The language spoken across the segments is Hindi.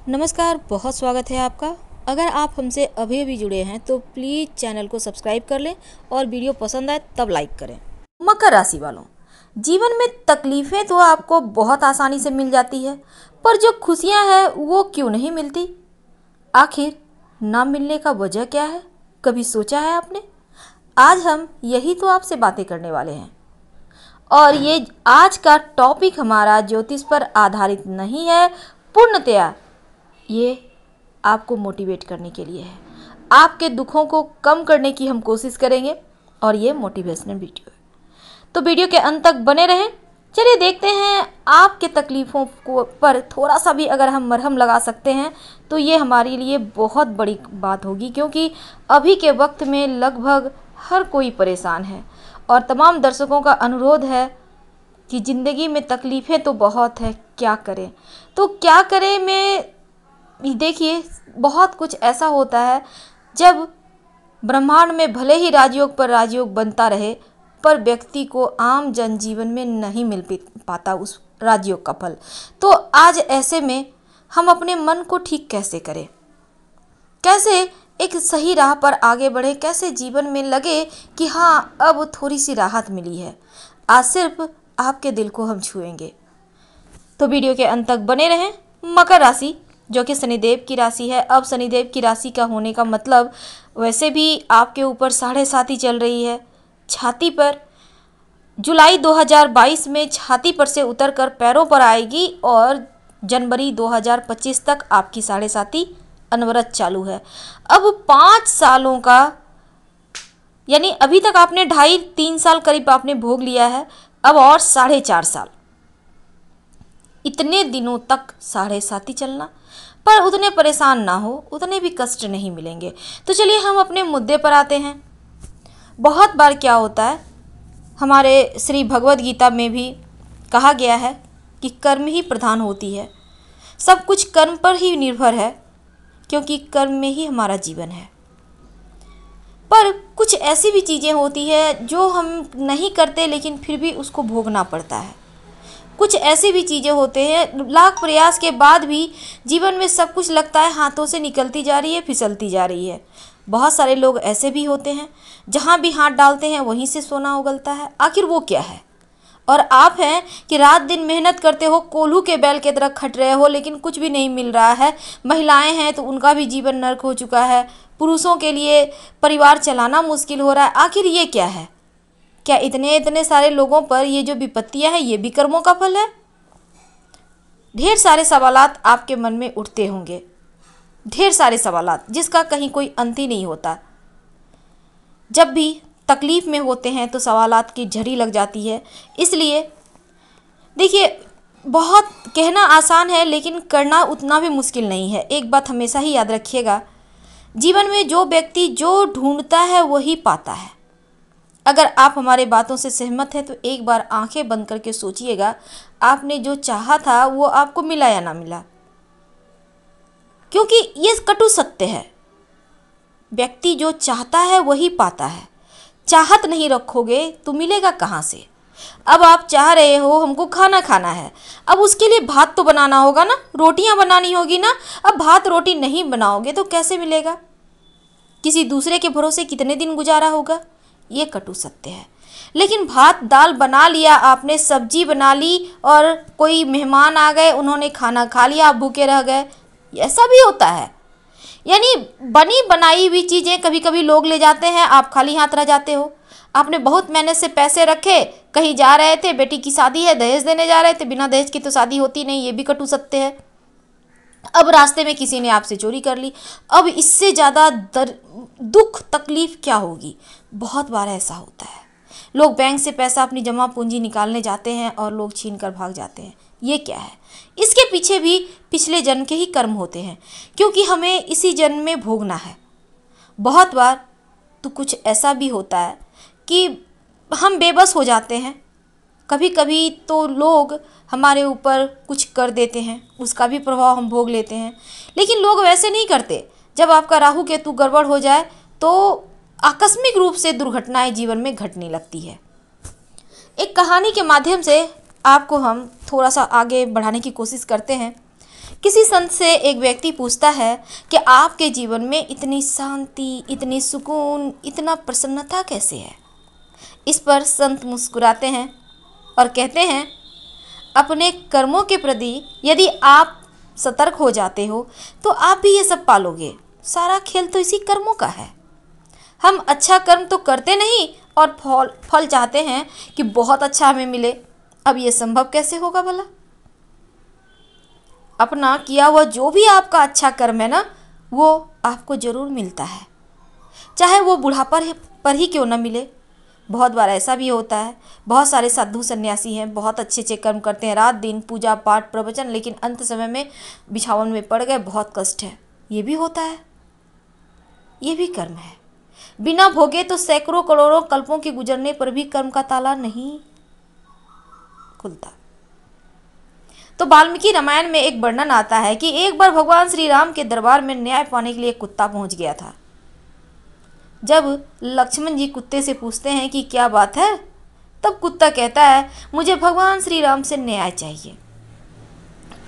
नमस्कार, बहुत स्वागत है आपका। अगर आप हमसे अभी अभी जुड़े हैं तो प्लीज़ चैनल को सब्सक्राइब कर लें और वीडियो पसंद आए तब लाइक करें। मकर राशि वालों, जीवन में तकलीफ़ें तो आपको बहुत आसानी से मिल जाती है, पर जो खुशियां हैं वो क्यों नहीं मिलती? आखिर ना मिलने का वजह क्या है? कभी सोचा है आपने? आज हम यही तो आपसे बातें करने वाले हैं। और ये आज का टॉपिक हमारा ज्योतिष पर आधारित नहीं है, पूर्णतया ये आपको मोटिवेट करने के लिए है। आपके दुखों को कम करने की हम कोशिश करेंगे और ये मोटिवेशनल वीडियो है, तो वीडियो के अंत तक बने रहें। चलिए देखते हैं, आपके तकलीफ़ों को पर थोड़ा सा भी अगर हम मरहम लगा सकते हैं तो ये हमारे लिए बहुत बड़ी बात होगी, क्योंकि अभी के वक्त में लगभग हर कोई परेशान है और तमाम दर्शकों का अनुरोध है कि ज़िंदगी में तकलीफ़ें तो बहुत है, क्या करें तो क्या करें में। देखिए, बहुत कुछ ऐसा होता है जब ब्रह्मांड में भले ही राजयोग पर राजयोग बनता रहे, पर व्यक्ति को आम जनजीवन में नहीं मिल पाता उस राजयोग का फल। तो आज ऐसे में हम अपने मन को ठीक कैसे करें, कैसे एक सही राह पर आगे बढ़े, कैसे जीवन में लगे कि हाँ अब थोड़ी सी राहत मिली है। आज सिर्फ आपके दिल को हम छुएंगे, तो वीडियो के अंत तक बने रहें। मकर राशि जो कि शनिदेव की राशि है। अब शनिदेव की राशि का होने का मतलब, वैसे भी आपके ऊपर 7.5 चल रही है छाती पर। जुलाई 2022 में छाती पर से उतरकर पैरों पर आएगी और जनवरी 2025 तक आपकी 7.5 अनवरत चालू है। अब 5 सालों का, यानी अभी तक आपने 2.5-3 साल करीब आपने भोग लिया है, अब और 4.5 साल, इतने दिनों तक 7.5 चलना। पर उतने परेशान ना हो, उतने भी कष्ट नहीं मिलेंगे। तो चलिए हम अपने मुद्दे पर आते हैं। बहुत बार क्या होता है, हमारे श्री भगवद गीता में भी कहा गया है कि कर्म ही प्रधान होती है, सब कुछ कर्म पर ही निर्भर है, क्योंकि कर्म में ही हमारा जीवन है। पर कुछ ऐसी भी चीज़ें होती है जो हम नहीं करते लेकिन फिर भी उसको भोगना पड़ता है। कुछ ऐसी भी चीज़ें होते हैं, लाख प्रयास के बाद भी जीवन में सब कुछ लगता है हाथों से निकलती जा रही है, फिसलती जा रही है। बहुत सारे लोग ऐसे भी होते हैं जहाँ भी हाथ डालते हैं वहीं से सोना उगलता है। आखिर वो क्या है? और आप हैं कि रात दिन मेहनत करते हो, कोल्हू के बैल की तरह खट रहे हो, लेकिन कुछ भी नहीं मिल रहा है। महिलाएं हैं तो उनका भी जीवन नर्क हो चुका है, पुरुषों के लिए परिवार चलाना मुश्किल हो रहा है। आखिर ये क्या है? क्या इतने सारे लोगों पर ये जो विपत्तियां हैं ये भी कर्मों का फल है? ढेर सारे सवालात आपके मन में उठते होंगे, ढेर सारे सवालात जिसका कहीं कोई अंत ही नहीं होता। जब भी तकलीफ में होते हैं तो सवालात की झड़ी लग जाती है। इसलिए देखिए, बहुत कहना आसान है लेकिन करना उतना भी मुश्किल नहीं है। एक बात हमेशा ही याद रखिएगा, जीवन में जो व्यक्ति जो ढूंढता है वही पाता है। अगर आप हमारे बातों से सहमत हैं तो एक बार आंखें बंद करके सोचिएगा, आपने जो चाहा था वो आपको मिला या ना मिला। क्योंकि ये कटु सत्य है, व्यक्ति जो चाहता है वही पाता है। चाहत नहीं रखोगे तो मिलेगा कहाँ से? अब आप चाह रहे हो हमको खाना खाना है, अब उसके लिए भात तो बनाना होगा ना, रोटियां बनानी होगी ना। अब भात रोटी नहीं बनाओगे तो कैसे मिलेगा? किसी दूसरे के भरोसे कितने दिन गुजारा होगा? ये कटु सत्य है। लेकिन भात दाल बना लिया आपने, सब्जी बना ली और कोई मेहमान आ गए, उन्होंने खाना खा लिया, आप भूखे रह गए, ऐसा भी होता है। यानी बनी बनाई हुई चीज़ें कभी कभी लोग ले जाते हैं, आप खाली हाथ रह जाते हो। आपने बहुत मेहनत से पैसे रखे, कहीं जा रहे थे, बेटी की शादी है, दहेज देने जा रहे थे, बिना दहेज की तो शादी होती नहीं, ये भी कटु सत्य है। अब रास्ते में किसी ने आपसे चोरी कर ली, अब इससे ज़्यादा दुख तकलीफ क्या होगी? बहुत बार ऐसा होता है, लोग बैंक से पैसा अपनी जमा पूंजी निकालने जाते हैं और लोग छीन कर भाग जाते हैं। ये क्या है? इसके पीछे भी पिछले जन्म के ही कर्म होते हैं, क्योंकि हमें इसी जन्म में भोगना है। बहुत बार तो कुछ ऐसा भी होता है कि हम बेबस हो जाते हैं। कभी कभी तो लोग हमारे ऊपर कुछ कर देते हैं, उसका भी प्रभाव हम भोग लेते हैं। लेकिन लोग वैसे नहीं करते। जब आपका राहु केतु गड़बड़ हो जाए तो आकस्मिक रूप से दुर्घटनाएं जीवन में घटने लगती है। एक कहानी के माध्यम से आपको हम थोड़ा सा आगे बढ़ाने की कोशिश करते हैं किसी संत से एक व्यक्ति पूछता है कि आपके जीवन में इतनी शांति, इतनी सुकून, इतना प्रसन्नता कैसे है। इस पर संत मुस्कुराते हैं और कहते हैं, अपने कर्मों के प्रति यदि आप सतर्क हो जाते हो तो आप भी ये सब पालोगे। सारा खेल तो इसी कर्मों का है। हम अच्छा कर्म तो करते नहीं और फल चाहते हैं कि बहुत अच्छा हमें मिले। अब ये संभव कैसे होगा भला। अपना किया हुआ जो भी आपका अच्छा कर्म है ना, वो आपको ज़रूर मिलता है, चाहे वो बुढ़ापा पर ही क्यों ना मिले। बहुत बार ऐसा भी होता है, बहुत सारे साधु सन्यासी हैं, बहुत अच्छे अच्छे कर्म करते हैं, रात दिन पूजा पाठ प्रवचन, लेकिन अंत समय में बिछावन में पड़ गए, बहुत कष्ट है। ये भी होता है, ये भी कर्म है। बिना भोगे तो सैकड़ों करोड़ों कल्पों के गुजरने पर भी कर्म का ताला नहीं खुलता। तो वाल्मीकि रामायण में एक वर्णन आता है कि एक बार भगवान श्री राम के दरबार में न्याय पाने के लिए एक कुत्ता पहुंच गया था। जब लक्ष्मण जी कुत्ते से पूछते हैं कि क्या बात है, तब कुत्ता कहता है, मुझे भगवान श्री राम से न्याय चाहिए।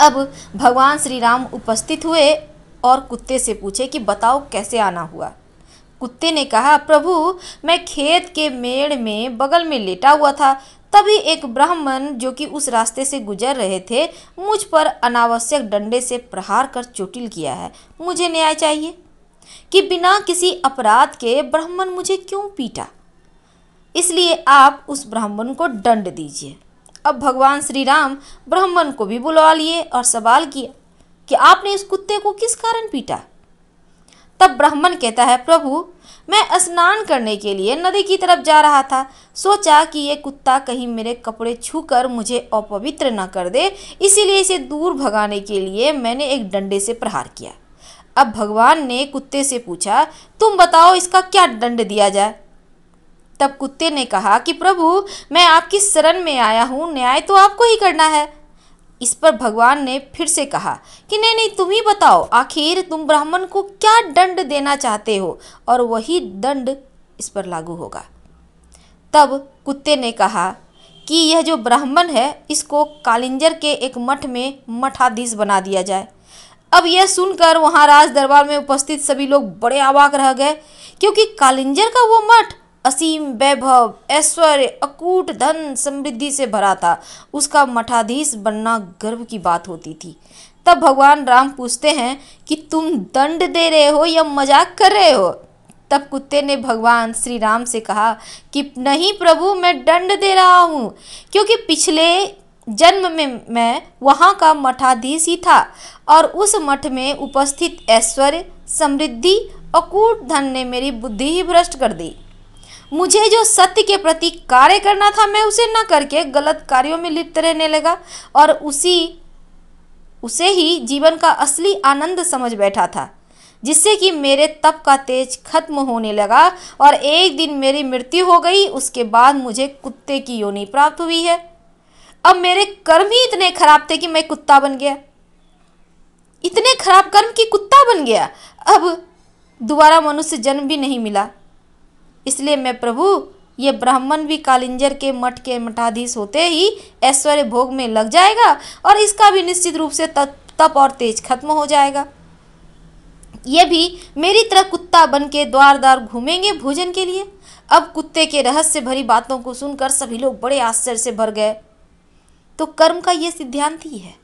अब भगवान श्री राम उपस्थित हुए और कुत्ते से पूछे कि बताओ कैसे आना हुआ। कुत्ते ने कहा, प्रभु मैं खेत के मेड़ में बगल में लेटा हुआ था, तभी एक ब्राह्मण जो कि उस रास्ते से गुजर रहे थे मुझ पर अनावश्यक डंडे से प्रहार कर चोटिल किया है। मुझे न्याय चाहिए कि बिना किसी अपराध के ब्राह्मण मुझे क्यों पीटा, इसलिए आप उस ब्राह्मण को दंड दीजिए। अब भगवान श्री राम ब्राह्मण को भी बुलवा लिए और सवाल किया कि आपने इस कुत्ते को किस कारण पीटा। तब ब्राह्मण कहता है, प्रभु मैं स्नान करने के लिए नदी की तरफ जा रहा था, सोचा कि ये कुत्ता कहीं मेरे कपड़े छूकर मुझे अपवित्र न कर दे, इसीलिए इसे दूर भगाने के लिए मैंने एक डंडे से प्रहार किया। अब भगवान ने कुत्ते से पूछा, तुम बताओ इसका क्या दंड दिया जाए। तब कुत्ते ने कहा कि प्रभु मैं आपकी शरण में आया हूँ, न्याय तो आपको ही करना है। इस पर भगवान ने फिर से कहा कि नहीं नहीं, तुम ही बताओ, आखिर तुम ब्राह्मण को क्या दंड देना चाहते हो और वही दंड इस पर लागू होगा। तब कुत्ते ने कहा कि यह जो ब्राह्मण है इसको कालिंजर के एक मठ में मठाधीश बना दिया जाए। अब यह सुनकर वहाँ राज दरबार में उपस्थित सभी लोग बड़े अवाक रह गए, क्योंकि कालिंजर का वो मठ असीम वैभव, ऐश्वर्य, अकूट धन समृद्धि से भरा था। उसका मठाधीश बनना गर्व की बात होती थी। तब भगवान राम पूछते हैं कि तुम दंड दे रहे हो या मजाक कर रहे हो। तब कुत्ते ने भगवान श्री राम से कहा कि नहीं प्रभु, मैं दंड दे रहा हूँ, क्योंकि पिछले जन्म में मैं वहाँ का मठाधीश ही था और उस मठ में उपस्थित ऐश्वर्य, समृद्धि, अकूट धन ने मेरी बुद्धि ही भ्रष्ट कर दी। मुझे जो सत्य के प्रति कार्य करना था मैं उसे न करके गलत कार्यों में लिप्त रहने लगा और उसे ही जीवन का असली आनंद समझ बैठा था, जिससे कि मेरे तप का तेज खत्म होने लगा और एक दिन मेरी मृत्यु हो गई। उसके बाद मुझे कुत्ते की योनि प्राप्त हुई है। अब मेरे कर्म ही इतने खराब थे कि मैं कुत्ता बन गया, इतने खराब कर्म कि कुत्ता बन गया। अब दोबारा मनुष्य जन्म भी नहीं मिला। इसलिए मैं प्रभु, ये ब्राह्मण भी कालिंजर के मठ के मठाधीश होते ही ऐश्वर्य भोग में लग जाएगा और इसका भी निश्चित रूप से तप और तेज खत्म हो जाएगा। ये भी मेरी तरह कुत्ता बन के द्वार द्वार घूमेंगे भोजन के लिए। अब कुत्ते के रहस्य भरी बातों को सुनकर सभी लोग बड़े आश्चर्य से भर गए। तो कर्म का ये सिद्धांत ही है,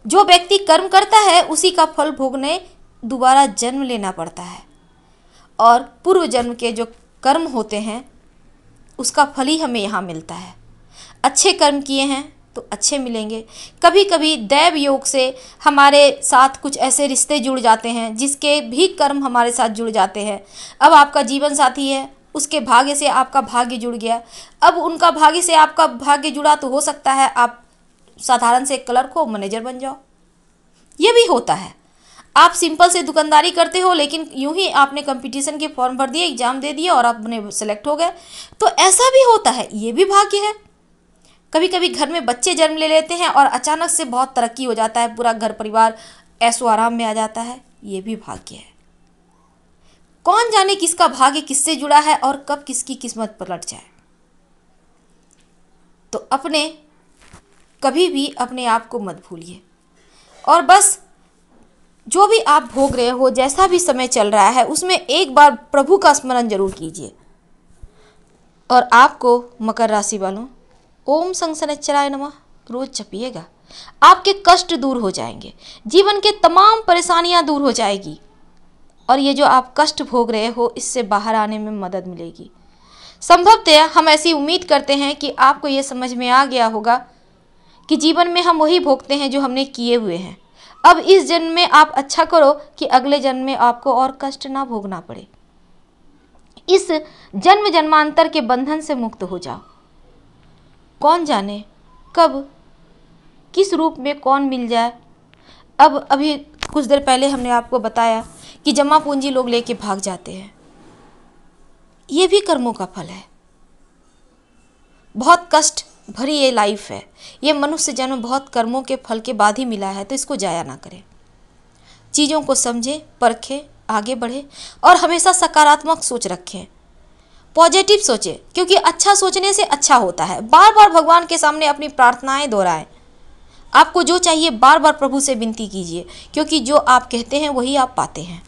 जो व्यक्ति कर्म करता है उसी का फल भोगने दोबारा जन्म लेना पड़ता है और पूर्व जन्म के जो कर्म होते हैं उसका फल ही हमें यहाँ मिलता है। अच्छे कर्म किए हैं तो अच्छे मिलेंगे। कभी कभी दैव योग से हमारे साथ कुछ ऐसे रिश्ते जुड़ जाते हैं जिसके भी कर्म हमारे साथ जुड़ जाते हैं। अब आपका जीवन साथी है, उसके भाग्य से आपका भाग्य जुड़ गया। अब उनका भाग्य से आपका भाग्य जुड़ा तो हो सकता है आप साधारण से क्लर्क हो, मैनेजर बन जाओ। ये भी होता है। आप सिंपल से दुकानदारी करते हो, लेकिन यूं ही आपने कंपटीशन के फॉर्म भर दिए, एग्जाम दे दिया और आपने सेलेक्ट हो गए, तो ऐसा भी होता है। ये भी भाग्य है। कभी कभी घर में बच्चे जन्म ले लेते हैं और अचानक से बहुत तरक्की हो जाता है, पूरा घर परिवार ऐशो आराम में आ जाता है। ये भी भाग्य है। कौन जाने किसका भाग्य किससे जुड़ा है और कब किसकी किस्मत पलट जाए। तो कभी भी अपने आप को मत भूलिए और बस जो भी आप भोग रहे हो, जैसा भी समय चल रहा है, उसमें एक बार प्रभु का स्मरण जरूर कीजिए। और आपको मकर राशि वालों, ओम शनिश्चराय नमः रोज जपिएगा, आपके कष्ट दूर हो जाएंगे, जीवन के तमाम परेशानियां दूर हो जाएगी, और ये जो आप कष्ट भोग रहे हो इससे बाहर आने में मदद मिलेगी। संभवतः हम ऐसी उम्मीद करते हैं कि आपको ये समझ में आ गया होगा कि जीवन में हम वही भोगते हैं जो हमने किए हुए हैं। अब इस जन्म में आप अच्छा करो कि अगले जन्म में आपको और कष्ट ना भोगना पड़े। इस जन्म जन्मांतर के बंधन से मुक्त हो जाओ। कौन जाने कब किस रूप में कौन मिल जाए। अब अभी कुछ देर पहले हमने आपको बताया कि जमा पूंजी लोग लेके भाग जाते हैं, ये भी कर्मों का फल है। बहुत कष्ट भरी ये लाइफ है, ये मनुष्य जन्म बहुत कर्मों के फल के बाद ही मिला है, तो इसको जाया ना करें। चीज़ों को समझें, परखें, आगे बढ़ें और हमेशा सकारात्मक सोच रखें, पॉजिटिव सोचें, क्योंकि अच्छा सोचने से अच्छा होता है। बार बार भगवान के सामने अपनी प्रार्थनाएं दोहराएं। आपको जो चाहिए बार बार प्रभु से विनती कीजिए, क्योंकि जो आप कहते हैं वही आप पाते हैं,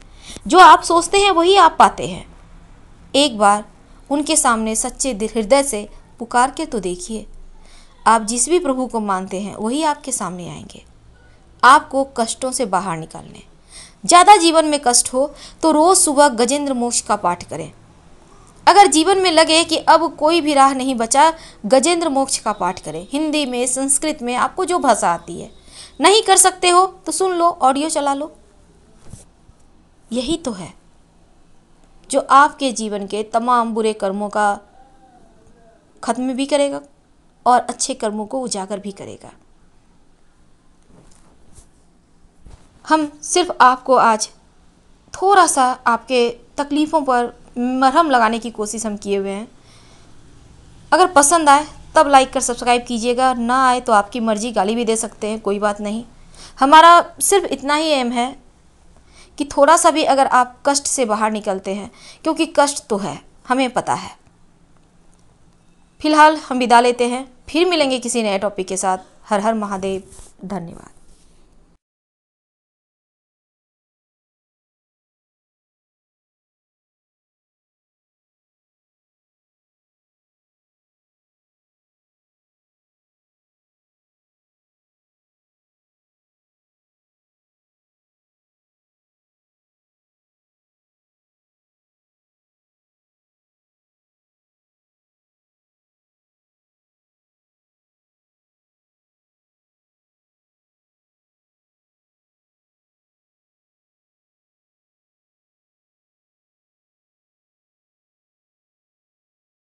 जो आप सोचते हैं वही आप पाते हैं। एक बार उनके सामने सच्चे हृदय से पुकार के तो देखिए, आप जिस भी प्रभु को मानते हैं वही आपके सामने आएंगे, आपको कष्टों से बाहर निकालने। ज़्यादा जीवन में कष्ट हो तो रोज़ सुबह गजेंद्र मोक्ष का पाठ करें। अगर जीवन में लगे कि अब कोई भी राह नहीं बचा, गजेंद्र मोक्ष का पाठ करें। हिंदी में, संस्कृत में, आपको जो भाषा आती है। नहीं कर सकते हो तो सुन लो, ऑडियो चला लो। यही तो है जो आपके जीवन के तमाम बुरे कर्मों का खत्म भी करेगा और अच्छे कर्मों को उजागर भी करेगा। हम सिर्फ आपको आज थोड़ा सा आपके तकलीफ़ों पर मरहम लगाने की कोशिश हम किए हुए हैं। अगर पसंद आए तब लाइक कर सब्सक्राइब कीजिएगा, ना आए तो आपकी मर्ज़ी, गाली भी दे सकते हैं, कोई बात नहीं। हमारा सिर्फ इतना ही एम है कि थोड़ा सा भी अगर आप कष्ट से बाहर निकलते हैं, क्योंकि कष्ट तो है, हमें पता है। फिलहाल हम विदा लेते हैं, फिर मिलेंगे किसी नए टॉपिक के साथ। हर हर महादेव, धन्यवाद।